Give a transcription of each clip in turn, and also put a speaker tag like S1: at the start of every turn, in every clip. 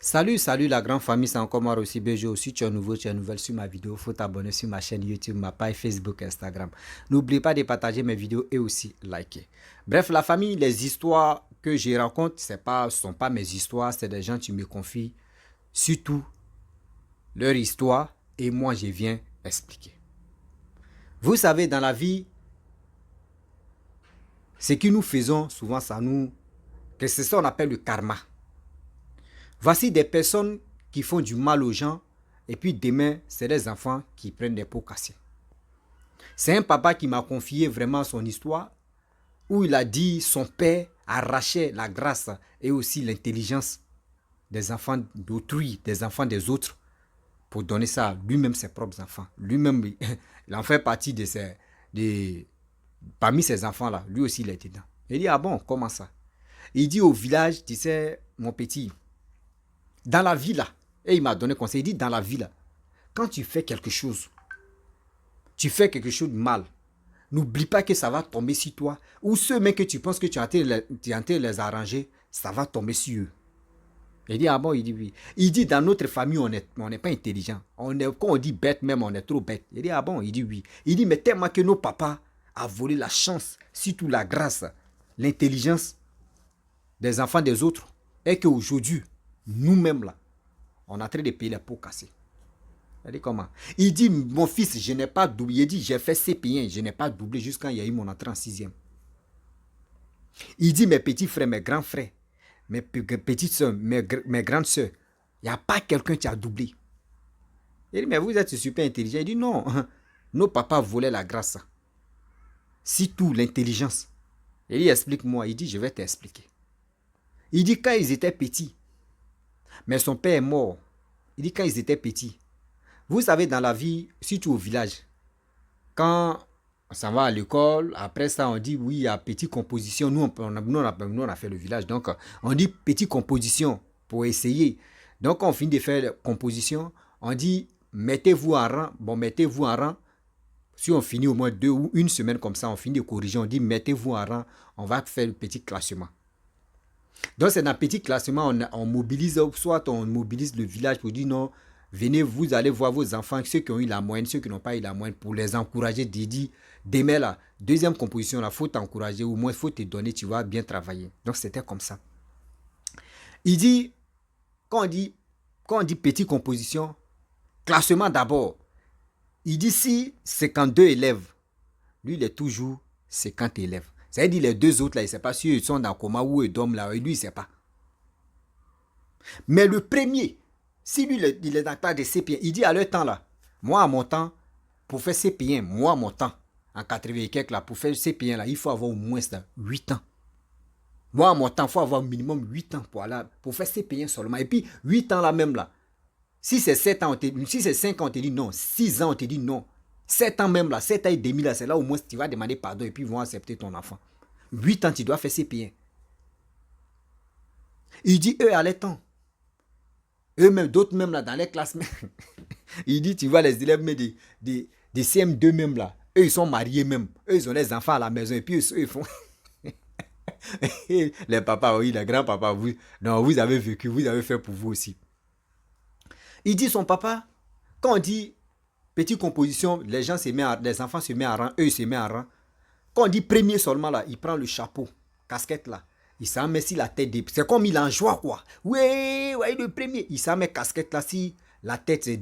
S1: Salut la grande famille, c'est encore moi aussi BG aussi, tu es nouveau, tu es nouvelle sur ma vidéo, faut t'abonner sur ma chaîne YouTube, ma page Facebook, Instagram. N'oublie pas de partager mes vidéos et aussi liker. Bref, la famille, les histoires que je raconte, ce ne sont pas mes histoires, c'est des gens qui me confient surtout leur histoire et moi je viens expliquer. Vous savez, dans la vie, ce que nous faisons, souvent que c'est ça qu'on appelle le karma. Voici des personnes qui font du mal aux gens et puis demain, c'est des enfants qui prennent des pots cassés. C'est un papa qui m'a confié vraiment son histoire où il a dit son père arrachait la grâce et aussi l'intelligence des enfants d'autrui, des enfants des autres pour donner ça à lui-même ses propres enfants. Lui-même, il en fait partie parmi ses enfants-là. Lui aussi, il est dedans. Il dit, ah bon, comment ça? Il dit au village, tu sais, mon petit, dans la vie là, et il m'a donné conseil, il dit dans la vie là, quand tu fais quelque chose de mal, n'oublie pas que ça va tomber sur toi, ou ceux mêmes que tu penses que tu es en train de les arranger, ça va tomber sur eux. Il dit, ah bon, il dit oui. Il dit, dans notre famille, on n'est pas intelligent. Quand on dit bête même, on est trop bête. Il dit, ah bon, il dit oui. Il dit, mais tellement que nos papas ont volé la chance, surtout la grâce, l'intelligence des enfants des autres, et qu'aujourd'hui, nous-mêmes là, on est en train de payer les pots cassés. Il dit comment? Il dit, mon fils, je n'ai pas doublé. Il dit, j'ai fait CP1, je n'ai pas doublé jusqu'à il y a eu mon entrée en sixième. Il dit, mes petits frères, mes grands frères, mes petites soeurs, mes grandes soeurs, il n'y a pas quelqu'un qui a doublé. Il dit, mais vous êtes super intelligent. Il dit, non, nos papas volaient la grâce. Surtout l'intelligence. Il dit, explique-moi. Il dit, je vais t'expliquer. Il dit, quand ils étaient petits, mais son père est mort. Il dit, quand ils étaient petits, vous savez, dans la vie, surtout au village, quand on s'en va à l'école, après ça, on dit, oui, il y a petite composition. Nous, on a fait le village. Donc, on dit petite composition pour essayer. Donc, on finit de faire la composition. On dit, mettez-vous en rang. Bon, mettez-vous en rang. Si on finit au moins 2 ou 1 semaine comme ça, on finit de corriger. On dit, mettez-vous en rang. On va faire le petit classement. Donc, c'est dans le petit classement, on mobilise, soit on mobilise le village pour dire non, venez, vous allez voir vos enfants, ceux qui ont eu la moyenne, ceux qui n'ont pas eu la moyenne, pour les encourager, Didi. Demain, la deuxième composition, il faut t'encourager, au moins, il faut te donner, tu vas bien travailler. Donc, c'était comme ça. Il dit, quand on dit petite composition, classement d'abord, il dit si 52 élèves, lui, il est toujours 50 élèves. C'est-à-dire les deux autres, là, il ne sait pas si ils sont dans le coma ou ils dorment là, et lui, il ne sait pas. Mais le premier, si lui, il est dans la classe de CP1, il dit à leur temps là, moi à mon temps, pour faire CP1, moi à mon temps, en 80 et quelques là, pour faire CP1 là, il faut avoir au moins 8 ans. Moi à mon temps, il faut avoir minimum 8 ans pour faire CP1 seulement. Et puis 8 ans là même là, si c'est 7 ans, si c'est 5 ans, on te dit non, 6 ans, on te dit non. 7 ans même là, 7 ans et demi là, c'est là au moins tu vas demander pardon et puis ils vont accepter ton enfant. 8 ans, tu dois faire CP1. Il dit eux à leur temps. Eux-mêmes, d'autres même là, dans les classes, il dit, tu vois les élèves des CM2 même là, eux ils sont mariés même, eux ils ont les enfants à la maison et puis eux ils font... les papas, oui, les grands-papas, vous, non, vous avez vécu, vous avez fait pour vous aussi. Il dit son papa, quand on dit petite composition, les enfants se mettent en rang, eux ils se mettent en rang. Quand on dit premier seulement là, il prend le chapeau, casquette là. Il s'en met sur la tête c'est comme il en joie quoi. Ouais, le premier. Il s'en met casquette là si la tête c'est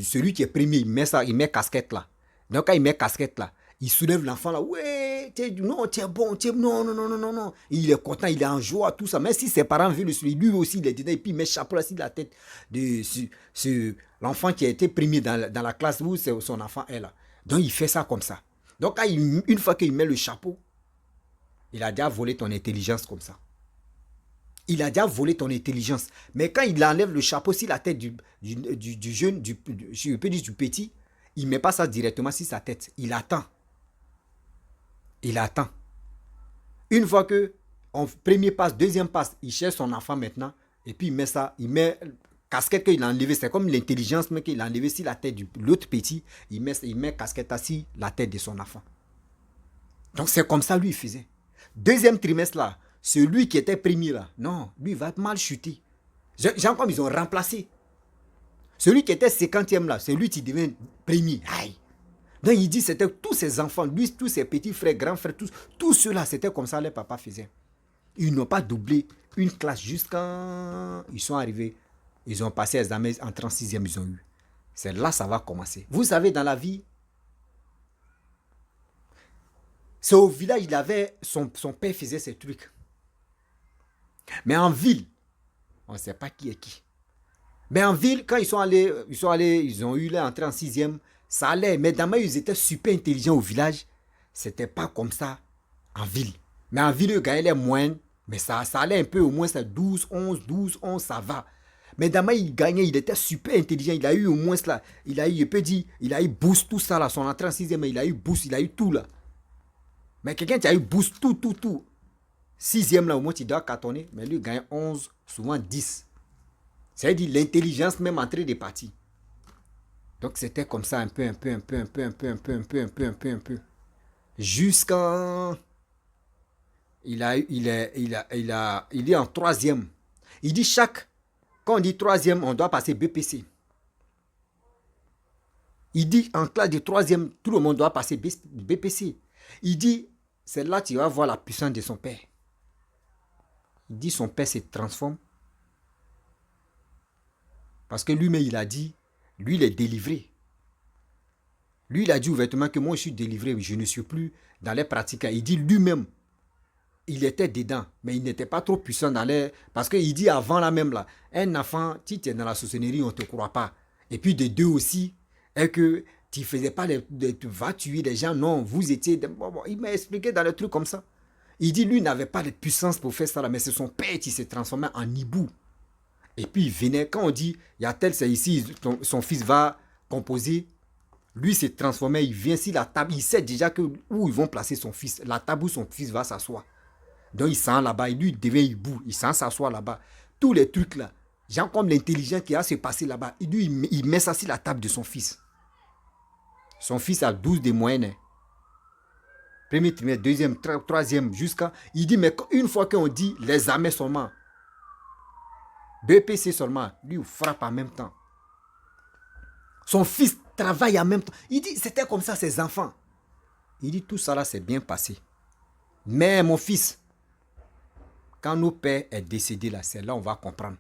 S1: celui qui est premier, il met casquette là. Donc quand il met casquette là, il soulève l'enfant là. Ouais, non, tu es bon, non. Il est content, il est en joie, tout ça. Même si ses parents veulent le suivre, lui aussi il est dedans et puis il met le chapeau là sur la tête de l'enfant qui a été premier dans la classe où son enfant est là. Donc il fait ça comme ça. Donc une fois qu'il met le chapeau, il a déjà volé ton intelligence comme ça. Il a déjà volé ton intelligence. Mais quand il enlève le chapeau sur la tête du jeune, je peux dire du petit, il ne met pas ça directement sur sa tête. Il attend. Il attend. Une fois que, premier passe, deuxième passe, il cherche son enfant maintenant, et puis il met ça, il met casquette qu'il a enlevé, c'est comme l'intelligence qu'il a enlevé sur la tête de l'autre petit, il met casquette sur la tête de son enfant. Donc c'est comme ça lui il faisait. Deuxième trimestre là, celui qui était premier là, non, lui il va mal chuter. Genre comme ils ont remplacé. Celui qui était 50e là, c'est lui qui devient premier. Aïe. Donc il dit c'était tous ses enfants, lui, tous ses petits frères, grands frères, tous ceux-là, c'était comme ça les papas faisaient. Ils n'ont pas doublé une classe jusqu'à... Ils sont arrivés, ils ont passé l'examen en 36e, ils ont eu. C'est là que ça va commencer. Vous savez, dans la vie, c'est au village, il avait, son père faisait ces trucs. Mais en ville, on ne sait pas qui est qui. Mais en ville, quand ils ont eu l'entrée en 6e, ça allait. Mais d'abord, ils étaient super intelligents au village. C'était pas comme ça en ville. Mais en ville, ils gagnaient les moyennes. Mais ça allait un peu, au moins, ça 12, 11, ça va. Mais d'abord, il gagnait, il était super intelligent. Il a eu au moins là, il a eu, je peux dire, il a eu boost, tout ça là. Son entrée en 6e, il a eu boost, il a eu tout là. Mais quelqu'un qui a eu boost, tout. 6e là, au moins, tu dois cartonner. Mais lui, il gagne 11, souvent 10. C'est-à-dire l'intelligence même entrée des parties. Donc c'était comme ça un peu. Jusqu'à... Il est en 3e. Il dit quand on dit 3e, on doit passer BPC. Il dit en classe de 3e, tout le monde doit passer BPC. Il dit, c'est là que tu vas voir la puissance de son père. Il dit son père se transforme. Parce que lui-même, il a dit, lui, il est délivré. Lui, il a dit ouvertement que moi, je suis délivré, je ne suis plus dans les pratiques. Il dit lui-même, il était dedans, mais il n'était pas trop puissant dans les... Parce qu'il dit avant là même, là, un enfant, si tu es dans la sorcellerie, on ne te croit pas. Et puis de deux aussi, est que tu ne faisais pas, tu vas tuer des gens, non, vous étiez... Bon, il m'a expliqué dans le truc comme ça. Il dit, lui, n'avait pas de puissance pour faire ça, là, mais c'est son père qui s'est transformé en hibou. Et puis il venait, quand on dit, il y a tel, c'est ici, son fils va composer, lui s'est transformé, il vient sur la table, il sait déjà que, où ils vont placer son fils, la table où son fils va s'asseoir. Donc il sent là-bas, lui il devient hibou, il sent s'asseoir là-bas. Tous les trucs là, genre comme l'intelligence qui a se passer là-bas, il met ça sur la table de son fils. Son fils a 12 de moyenne. Hein. Premier trimestre, deuxième, troisième, jusqu'à... Il dit, mais une fois qu'on dit les armées seulement, BPC seulement, lui, il frappe en même temps. Son fils travaille en même temps. Il dit, c'était comme ça ses enfants. Il dit, tout ça là, c'est bien passé. Mais mon fils, quand nos pères est décédé là, c'est là on va comprendre.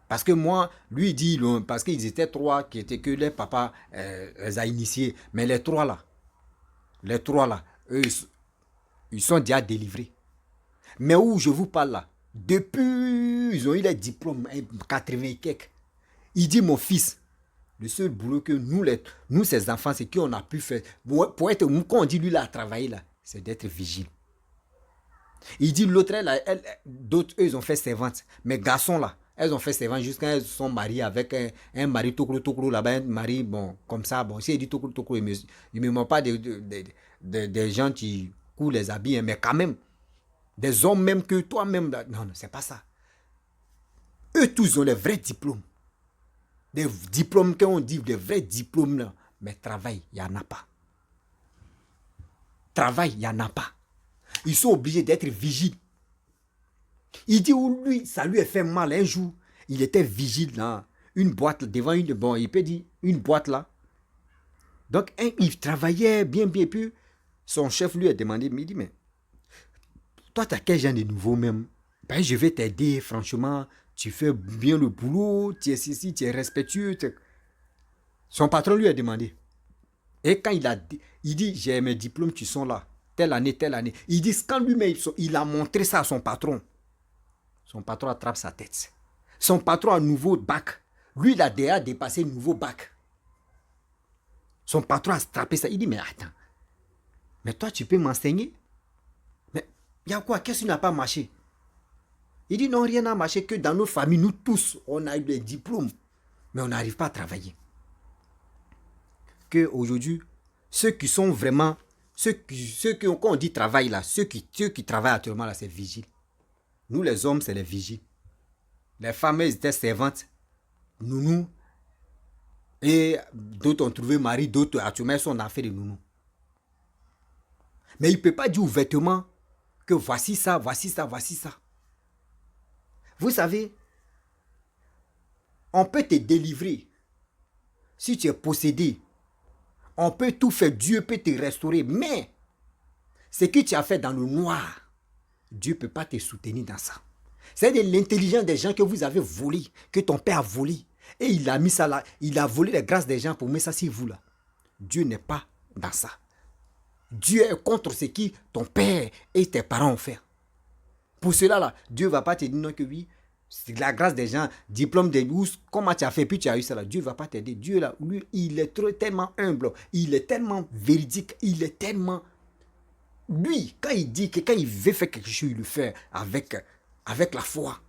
S1: Parce que moi, lui il dit, parce qu'ils étaient 3 qui étaient que les papas les a initiés. Mais les 3 là, eux, ils sont déjà délivrés. Mais où je vous parle là, depuis, ils ont eu les diplômes, 80 et quelques. Il dit, mon fils, le seul boulot que nous ces enfants, c'est qu'on a pu faire, pour être, quand on dit lui là, à travailler là, c'est d'être vigile. Il dit l'autre, d'autres, eux, ils ont fait servante. Mais garçons là, elles ont fait servante jusqu'à elles sont mariées avec un mari tokro là-bas, un mari, bon, comme ça, bon, si il dit tokro, il ne me ment pas des gens qui courent les habits, hein, mais quand même, des hommes même que toi-même, non, c'est pas ça. Eux tous ont les vrais diplômes. Des diplômes qu'on dit, des vrais diplômes là, mais travail, il n'y en a pas. Travail, il n'y en a pas. Ils sont obligés d'être vigiles. Il dit où lui, ça lui a fait mal un jour. Il était vigile dans une boîte devant une, bon, il peut dire une boîte là. Donc, il travaillait bien, puis son chef lui a demandé, mais il dit, mais toi, tu as quel genre de nouveau même? Ben, je vais t'aider, franchement, tu fais bien le boulot, tu es ici, tu es respectueux. Son patron lui a demandé. Et quand il dit, j'ai mes diplômes qui sont là, telle année. Il dit, quand lui-même, il a montré ça à son patron. Son patron attrape sa tête. Son patron a un nouveau bac. Lui, il a déjà dépassé un nouveau bac. Son patron a attrapé ça. Il dit, mais attends, mais toi, tu peux m'enseigner? Mais il y a quoi? Qu'est-ce qui n'a pas marché? Il dit, non, rien n'a marché, que dans nos familles, nous tous, on a eu des diplômes, mais on n'arrive pas à travailler. Qu'aujourd'hui, ceux qui sont vraiment, quand on dit travail là, ceux qui travaillent actuellement là, c'est vigile. Nous les hommes, c'est les vigiles. Les femmes, elles étaient servantes, nounou, et d'autres ont trouvé mari, d'autres actuellement sont en affaire de nounou. Mais il ne peut pas dire ouvertement que voici ça. Vous savez, On peut te délivrer. Si tu es possédé, on peut tout faire. Dieu peut te restaurer. Mais ce que tu as fait dans le noir, Dieu ne peut pas te soutenir dans ça. C'est de l'intelligence des gens que vous avez volé, que ton père a volé. Et il a mis ça là. Il a volé les grâces des gens pour mettre ça sur vous là. Dieu n'est pas dans ça. Dieu est contre ce que ton père et tes parents ont fait. Pour cela là, Dieu ne va pas te dire non que oui. C'est la grâce des gens, diplôme de bourse, comment tu as fait, puis tu as eu ça là. Dieu ne va pas t'aider. Dieu là, lui, il est tellement humble, il est tellement véridique, il est tellement... Lui, quand il dit que quand il veut faire quelque chose, il le fait avec la foi.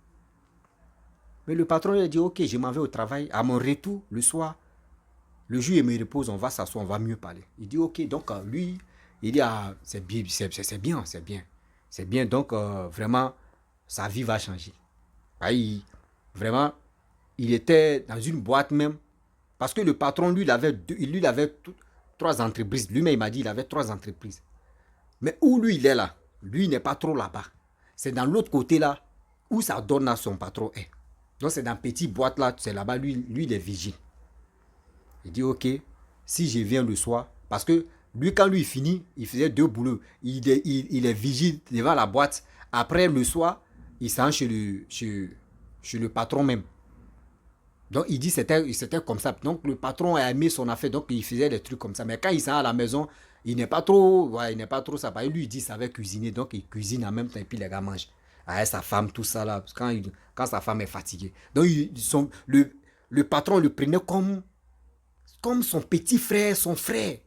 S1: Mais le patron il a dit, ok, je m'en vais au travail. À mon retour, le soir, le jour où il me repose, on va s'asseoir, on va mieux parler. Il dit, ok, donc lui, il dit, ah, c'est bien, c'est bien, c'est bien. C'est bien, donc vraiment, sa vie va changer. Vraiment, il était dans une boîte même. Parce que le patron, lui, il avait 3 entreprises. Lui-même, il m'a dit, il avait 3 entreprises. Mais où lui, il est là, lui, il n'est pas trop là-bas. C'est dans l'autre côté là, où ça donne à son patron est. Donc, c'est dans une petite boîte là, c'est là-bas, lui, il est vigile. Il dit, ok, si je viens le soir, parce que lui, quand lui finit, il faisait 2 boulots. Il est vigile devant la boîte. Après, le soir, il s'en chez le patron même. Donc, il dit c'était comme ça. Donc, le patron a aimé son affaire. Donc, il faisait des trucs comme ça. Mais quand il s'en à la maison, il n'est pas trop ça. Lui, il dit qu'il savait cuisiner. Donc, il cuisine en même temps. Et puis, les gars mangent. Avec sa femme, tout ça là. Quand sa femme est fatiguée. Donc, le patron le prenait comme son petit frère, son frère.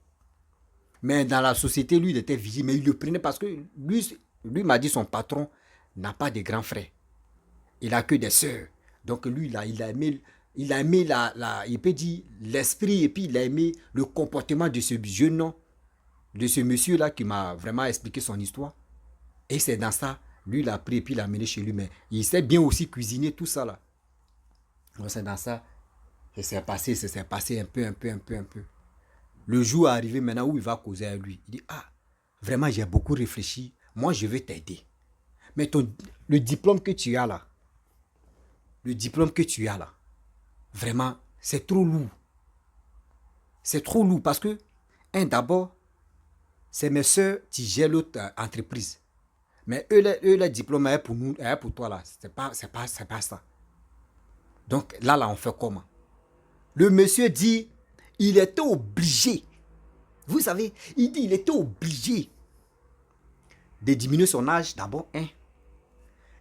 S1: Mais dans la société, lui, il était vigile. Mais il le prenait parce que lui m'a dit son patron n'a pas de grands frères. Il n'a que des sœurs. Donc lui, là, il a aimé il peut dire l'esprit et puis il a aimé le comportement de ce jeune homme, de ce monsieur-là qui m'a vraiment expliqué son histoire. Et c'est dans ça, lui, il a pris et puis il l'a amené chez lui. Mais il sait bien aussi cuisiner tout ça là. Donc c'est dans ça, ça s'est passé un peu. Le jour est arrivé maintenant où il va causer à lui. Il dit, ah, vraiment, j'ai beaucoup réfléchi. Moi, je vais t'aider. Mais le diplôme que tu as là, vraiment, c'est trop lourd. C'est trop lourd parce que, d'abord, c'est mes soeurs qui gèrent l'autre entreprise. Mais eux, le diplôme est pour nous, est pour toi là. C'est pas ça. Donc là, on fait comment? Le monsieur dit, il était obligé. Vous savez, il dit, il était obligé de diminuer son âge d'abord,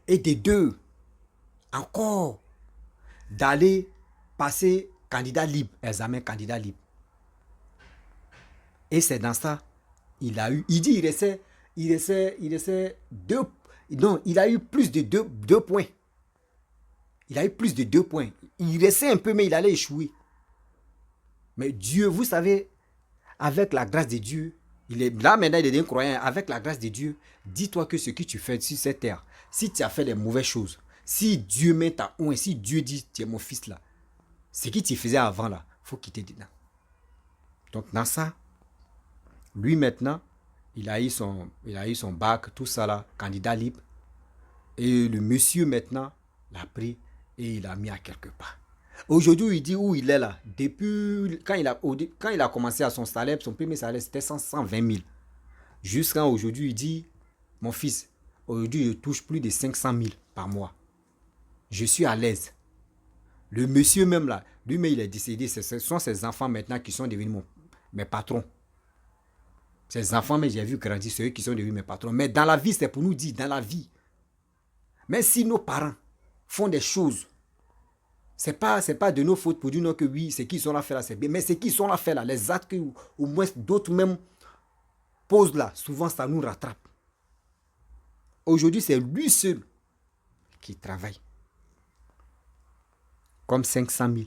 S1: et de 2, encore, d'aller passer candidat libre, examen candidat libre. Et c'est dans ça, il dit, il essaie 2, non, il a eu plus de 2 points. Il a eu plus de 2 points. Il essaie un peu, mais il allait échouer. Mais Dieu, vous savez, avec la grâce de Dieu, là maintenant il est croyant, avec la grâce de Dieu, dis-toi que ce que tu fais sur cette terre, si tu as fait les mauvaises choses, si Dieu met ta honte, si Dieu dit, tu es mon fils là, ce que tu faisais avant là, il faut quitter dedans. Donc dans ça, lui maintenant, il a eu son bac, tout ça là, candidat libre. Et le monsieur maintenant l'a pris et il l'a mis à quelque part. Aujourd'hui, il dit où il est là. Depuis quand il a commencé à son salaire, son premier salaire c'était 120 000. Jusqu'à aujourd'hui, il dit, mon fils, aujourd'hui je touche plus de 500 000 par mois. Je suis à l'aise. Le monsieur même là, lui-même il est décédé. Ce sont ses enfants maintenant qui sont devenus mes patrons. Ces enfants, mais j'ai vu grandir, c'est eux qui sont devenus mes patrons. Mais dans la vie, c'est pour nous dire, dans la vie. Mais si nos parents font des choses, c'est pas de nos fautes pour dire non que oui, c'est qui sont là faire là, c'est bien. Mais c'est qui sont là faire là, les actes que au moins d'autres même posent là, souvent ça nous rattrape. Aujourd'hui, c'est lui seul qui travaille. Comme 500 000.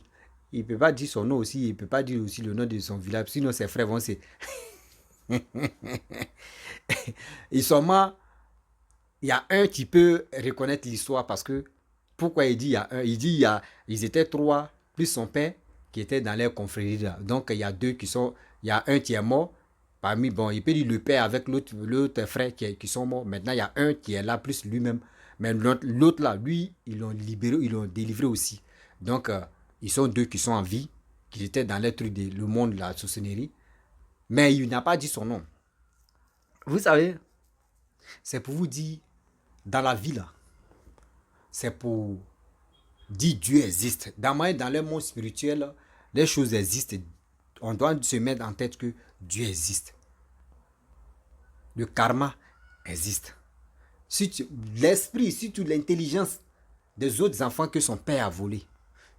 S1: Il ne peut pas dire son nom aussi, il ne peut pas dire aussi le nom de son village, sinon ses frères vont se... Ils sont morts. Il y a un qui peut reconnaître l'histoire parce que, pourquoi il dit il y a un? Il dit ils étaient 3, plus son père qui était dans leur confrérie là. Donc il y a 2 qui sont, il y a un qui est mort. Parmi, bon, il peut dire le père avec l'autre frère qui sont morts. Maintenant, il y a un qui est là, plus lui-même. Mais l'autre là, lui, ils l'ont libéré, ils l'ont délivré aussi. Donc, Ils sont deux qui sont en vie, qui étaient dans les trucs de le monde de la sorcellerie. Mais il n'a pas dit son nom. Vous savez, c'est pour vous dire, dans la vie là, c'est pour dire Dieu existe. Dans le monde spirituel, les choses existent. On doit se mettre en tête que Dieu existe. Le karma existe. Si l'esprit, surtout l'intelligence des autres enfants que son père a volé,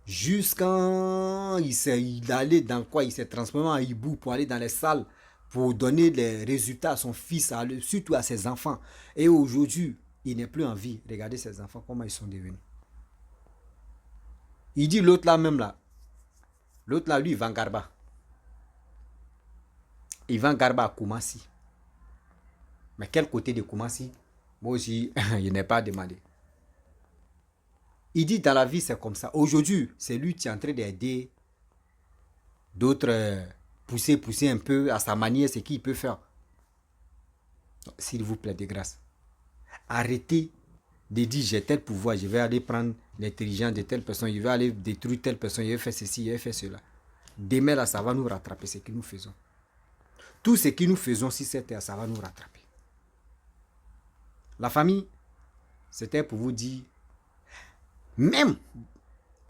S1: jusqu'à il allait dans quoi, il s'est transformé en hibou pour aller dans les salles pour donner les résultats à son fils, surtout à ses enfants. Et aujourd'hui, il n'est plus en vie. Regardez ses enfants, comment ils sont devenus. Il dit l'autre là même là. L'autre là, lui, il vend Garba. Il vend Garba à Koumassi. Mais quel côté de Koumassi? Moi aussi, il n'est pas demandé. Il dit dans la vie, c'est comme ça. Aujourd'hui, c'est lui qui est en train d'aider d'autres, pousser un peu à sa manière ce qu'il peut faire. S'il vous plaît, de grâce, arrêtez de dire j'ai tel pouvoir, je vais aller prendre l'intelligence de telle personne, je vais aller détruire telle personne, je vais faire ceci, je vais faire cela. Demain là, ça va nous rattraper ce que nous faisons. Tout ce que nous faisons sur cette terre, ça va nous rattraper. La famille, c'était pour vous dire, même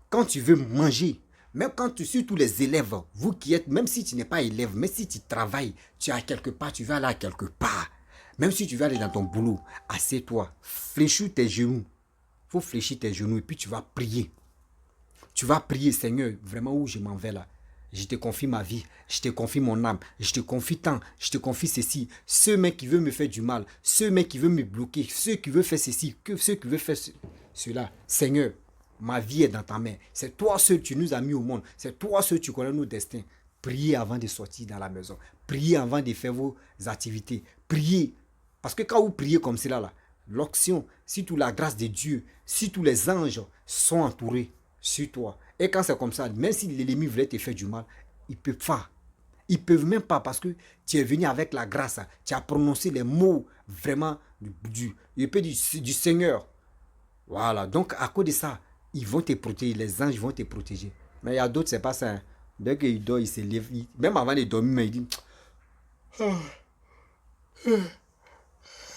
S1: quand tu veux manger, même quand tu suis tous les élèves, vous qui êtes, même si tu n'es pas élève, même si tu travailles, tu es à quelque part, tu vas aller à quelque part. Même si tu vas aller dans ton boulot, assieds-toi, fléchis tes genoux. Il faut fléchir tes genoux et puis tu vas prier. Tu vas prier, Seigneur, vraiment où je m'en vais là. Je te confie ma vie, je te confie mon âme, je te confie tant, je te confie ceci. Ceux mecs qui veulent me faire du mal, ceux mecs qui veulent me bloquer, ceux qui veulent faire ceci, ceux qui veulent faire cela. Seigneur, ma vie est dans ta main. C'est toi seul tu nous as mis au monde. C'est toi seul tu connais nos destins. Priez avant de sortir dans la maison. Priez avant de faire vos activités. Priez. Parce que quand vous priez comme cela, là, l'onction, si toute la grâce de Dieu, si tous les anges sont entourés sur toi. Et quand c'est comme ça, même si l'ennemi voulait te faire du mal, ils ne peuvent pas. Ils ne peuvent même pas parce que tu es venu avec la grâce. Tu as prononcé les mots vraiment du Seigneur. Voilà. Donc, à cause de ça, ils vont te protéger. Les anges vont te protéger. Mais il y a d'autres, c'est pas ça. Hein. Dès qu'il dort, il se lève. Même avant de dormir, il dit...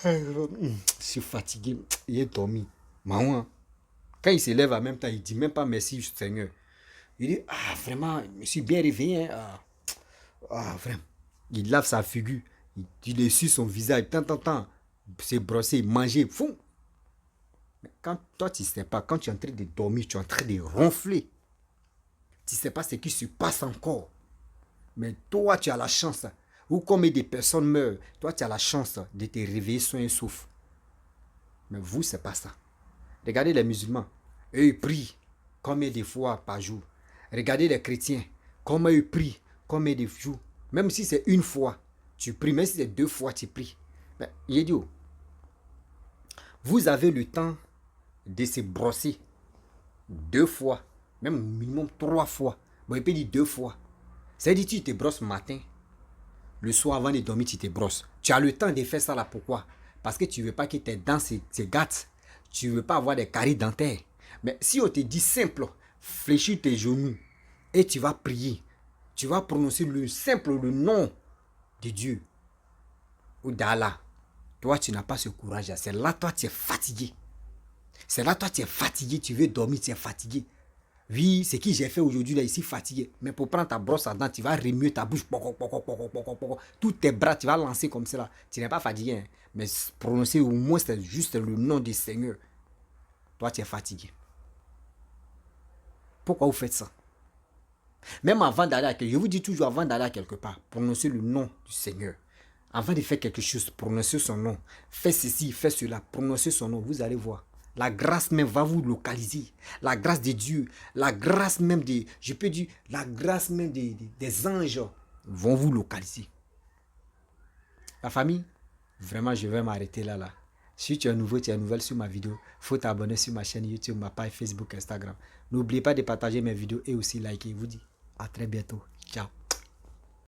S1: Je suis fatigué. Il est dormi. Maman. Quand il se lève en même temps, il ne dit même pas merci Seigneur. Il dit, ah vraiment, je me suis bien réveillé. Hein. Vraiment. Il lave sa figure. Il essuie son visage. Tant. Se brosser, manger. Fou. Mais quand toi, tu ne sais pas, quand tu es en train de dormir, tu es en train de ronfler. Tu ne sais pas ce qui se passe encore. Mais toi, tu as la chance. Ou combien de personnes meurent. Toi, tu as la chance de te réveiller sur un souffle. Mais vous, ce n'est pas ça. Regardez les musulmans. Eux, ils prient combien de fois par jour. Regardez les chrétiens. Comment ils prient combien de jours. Même si c'est une fois, tu pries. Même si c'est 2 fois, tu pries. Mais il est dit, vous avez le temps de se brosser 2 fois. Même minimum 3 fois. Bon, il peut dire 2 fois. C'est-à-dire tu te brosses matin. Le soir avant de dormir, tu te brosses. Tu as le temps de faire ça là. Pourquoi? Parce que tu ne veux pas que tes dents se gâtent. Tu ne veux pas avoir des caries dentaires. Mais si on te dit simple, fléchis tes genoux et tu vas prier. Tu vas prononcer le nom de Dieu ou d'Allah. Toi, tu n'as pas ce courage. C'est là, toi, tu es fatigué. C'est là, toi, tu es fatigué. Tu veux dormir, tu es fatigué. Oui, ce que j'ai fait aujourd'hui, là, ici, fatigué. Mais pour prendre ta brosse à dents, tu vas remuer ta bouche. Tous tes bras, tu vas lancer comme cela. Tu n'es pas fatigué. Hein. Mais prononcer au moins, c'est juste le nom du Seigneur. Toi, tu es fatigué. Pourquoi vous faites ça? Même avant d'aller à quelque part, je vous dis toujours avant d'aller à quelque part, prononcez le nom du Seigneur. Avant de faire quelque chose, prononcez son nom. Fais ceci, fais cela, prononcez son nom. Vous allez voir. La grâce même va vous localiser. La grâce de Dieu, la grâce même je peux dire, la grâce même des anges vont vous localiser. La famille, vraiment, je vais m'arrêter là. Si tu es nouveau, tu es nouvelle sur ma vidéo, il faut t'abonner sur ma chaîne YouTube, ma page Facebook, Instagram. N'oubliez pas de partager mes vidéos et aussi liker. Je vous dis à très bientôt. Ciao.